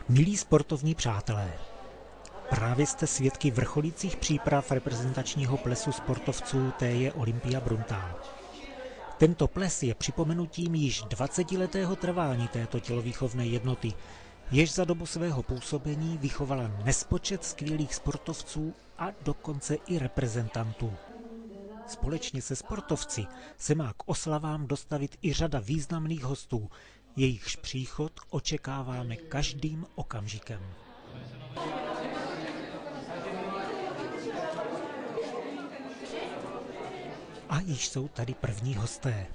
Milí sportovní přátelé, právě jste svědky vrcholících příprav reprezentačního plesu sportovců TJ Olympia Bruntál. Tento ples je připomenutím již 20letého trvání této tělovýchovné jednoty, jež za dobu svého působení vychovala nespočet skvělých sportovců a dokonce i reprezentantů. Společně se sportovci se má k oslavám dostavit i řada významných hostů, jejichž příchod očekáváme každým okamžikem. A již jsou tady první hosté.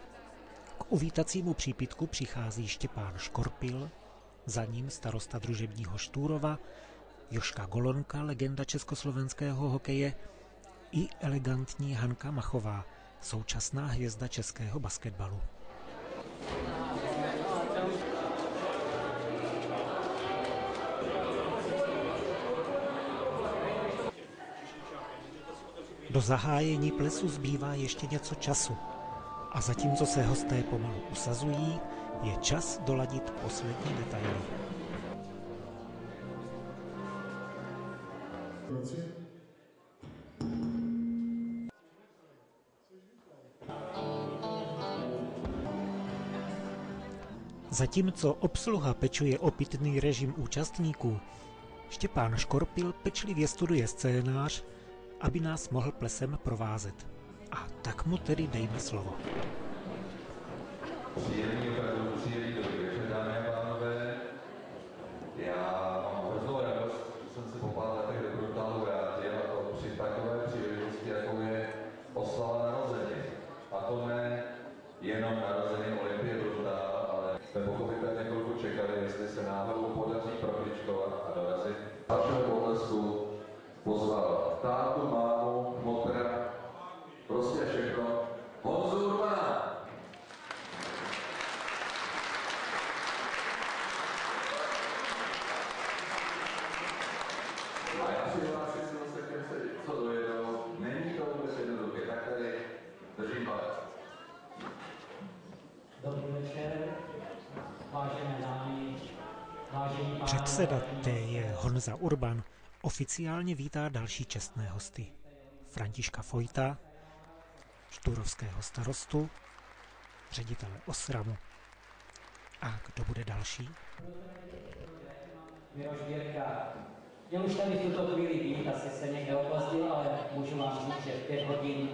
K uvítacímu přípitku přichází Štěpán Škorpil, za ním starosta družebního Štúrova, Jožka Golonka, legenda československého hokeje, i elegantní Hanka Machová, současná hvězda českého basketbalu. Do zahájení plesu zbývá ještě něco času a zatímco se hosté pomalu usazují, je čas doladit poslední detaily. Zatímco obsluha pečuje o pitný režim účastníků, Štěpán Škorpil pečlivě studuje scénář, aby nás mohl plesem provázet. A tak mu tedy dejme slovo. Příjemný dobrý večer, dámy a pánové. Já mám hroznou radost, že jsem se po pár letech do Bruntálu vrátil, a to při takové příležitosti, jakou je oslava narozenin. A to ne jenom narozenin Olympie Bruntál, ale jsme pochopitelně chvilku čekali, jestli se náhodou podaří prohličkovat a dorazit. Vašeho potlesku pozval tátu, mámu, motra, prostě všechno. Honzu Urbana! A já si vás si zase těm se co dojedou, není to vůbec jednoduché, tak tady držím palec. Dobrý večer, vážené dámy, vážení pánové. Předseda TJ Honza Urban oficiálně vítá další čestné hosty. Františka Fojta, štúrovského starostu, ředitele Osramu. A kdo bude další? Miroš Birka. Měl už tady v tuto chvíli být, asi se někde opozdil, ale můžu vám říct, že v 5 hodin...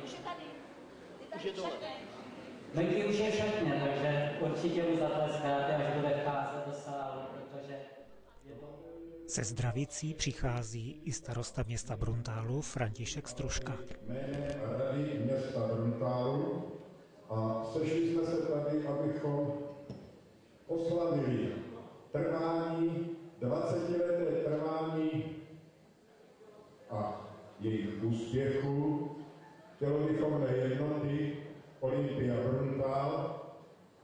Už je dole. Miky už je v šatně, takže určitě mu zatleskáte, až bude vcházet do sálu, protože... Se zdravicí přichází i starosta města Bruntálu František Struška. Jménem Rady města Bruntálu a sešli jsme se tady, abychom oslavili trvání, 20leté trvání a jejich úspěchu tělovýchovné jednoty Olympia Bruntál,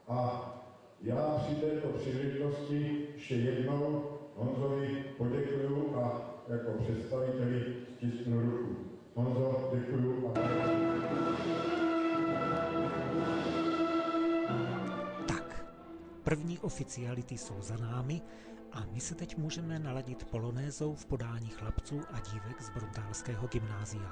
a já při této příležitosti ještě jednou Honzovi poděkuju a jako představiteli stisknu ruku. Honzo, děkuju. Tak, první oficiality jsou za námi a my se teď můžeme naladit polonézou v podání chlapců a dívek z bruntálského gymnázia.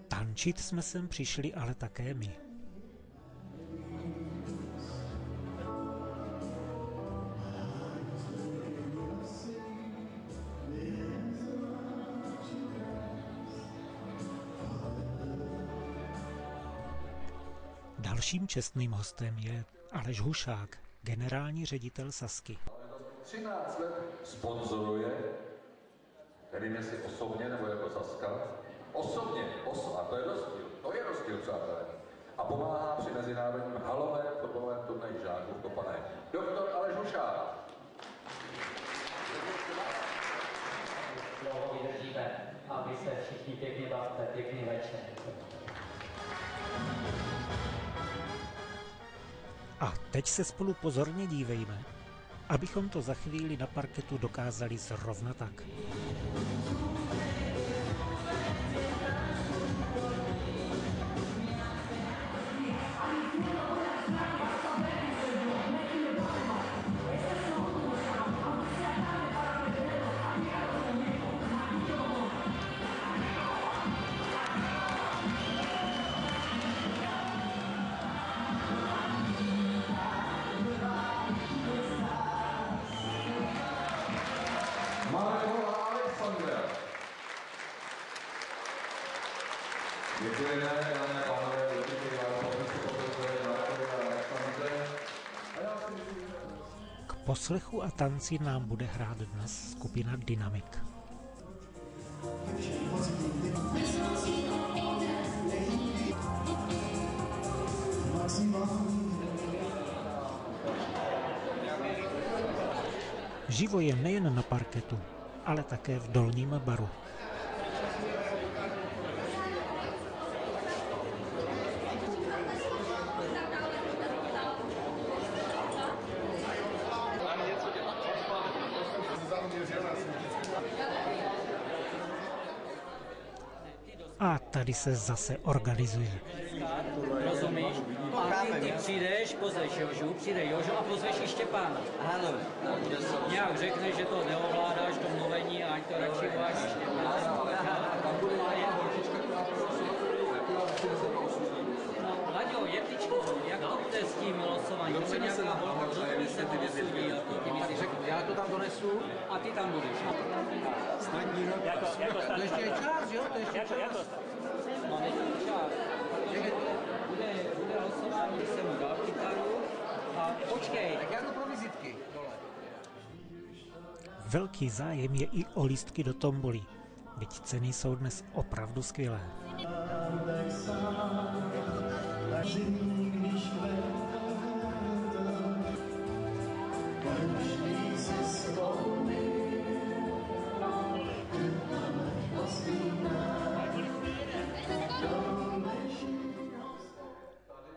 Tančit jsme sem přišli ale také my. Dalším čestným hostem je Aleš Hušák, generální ředitel Sazky. 13 let sponzoruje, nevím jestli osobně nebo jako Sazka, osobně, a to je rozdíl, přátelé. A a pomáhá při mezinárodním halovém fotbalovém turnaji žáků v Kopané. Doktor Aleš Hušák. Dlouho vydržíme a vy se všichni pěkně bavte, pěkný večer. A teď se spolu pozorně dívejme, abychom to za chvíli na parketu dokázali zrovna tak. Děkujeme, dámy a pánové, určitě vás poprosím o Alexandre. K poslechu a tanci nám bude hrát dnes skupina Dynamik. Živo je nejen na parketu, ale také v dolním baru. A tady se zase organizuje. Rozumíš? A ty přijdeš, pozveš Jožu, přijde Jožo a pozveš i Štěpána. Ano. Nějak řekneš, že to neovládáš, to mluvení, ať to radši uváží Štěpán. No, Laďo, Jetičko, jak to bude s tím losováním? To je nějaká holka, kdo se to losudí a ty věci řeknu. Já to tam donesu. A ty tam budeš. Státní rok. To ještě je čas, jo? To ještě je čas. No, není čas. Bude losování, když jsem mu dal kytaru. A počkej. Tak já jdu pro vizitky dole. Velký zájem je i o lístky do tombolí, byť ceny jsou dnes opravdu skvělé.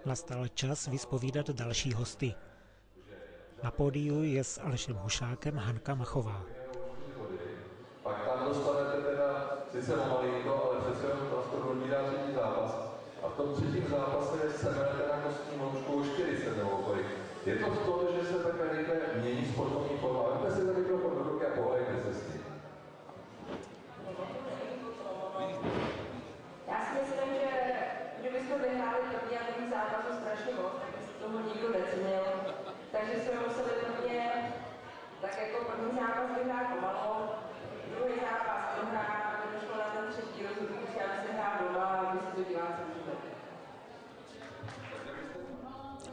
Nastal čas vyspovídat další hosty. Na pódiu je s Alešem Hušákem Hanka Machová. Pak tam dostanete teda sice malinko, ale přece jenom prostor odmírá třetí zápas. A v tom třetím zápase seberete na kostní moučku o 40 nebo kolik. Je to v tom, že se takhle rychle mění sportovní forma. Vemte si tak mikrofon do ruky a pohlejte se s tím. Já si myslím, že kdybychom vyhráli první a druhý zápas strašně moc, tak by si toho nikdo necenil. Takže jsme museli prvně, tak jako první zápas vyhrát pomalu, druhý zápas prohrát, aby došlo na ten třetí rozhodnutí, aby se hrál doma a aby si to diváci užili.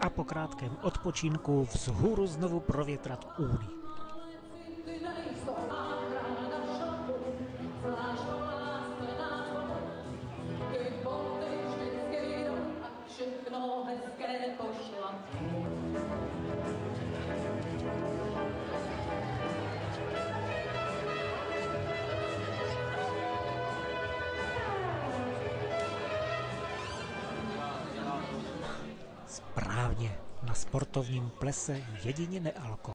A po krátkém odpočinku vzhůru znovu provětrat úny. Správně, na sportovním plese jedině nealko.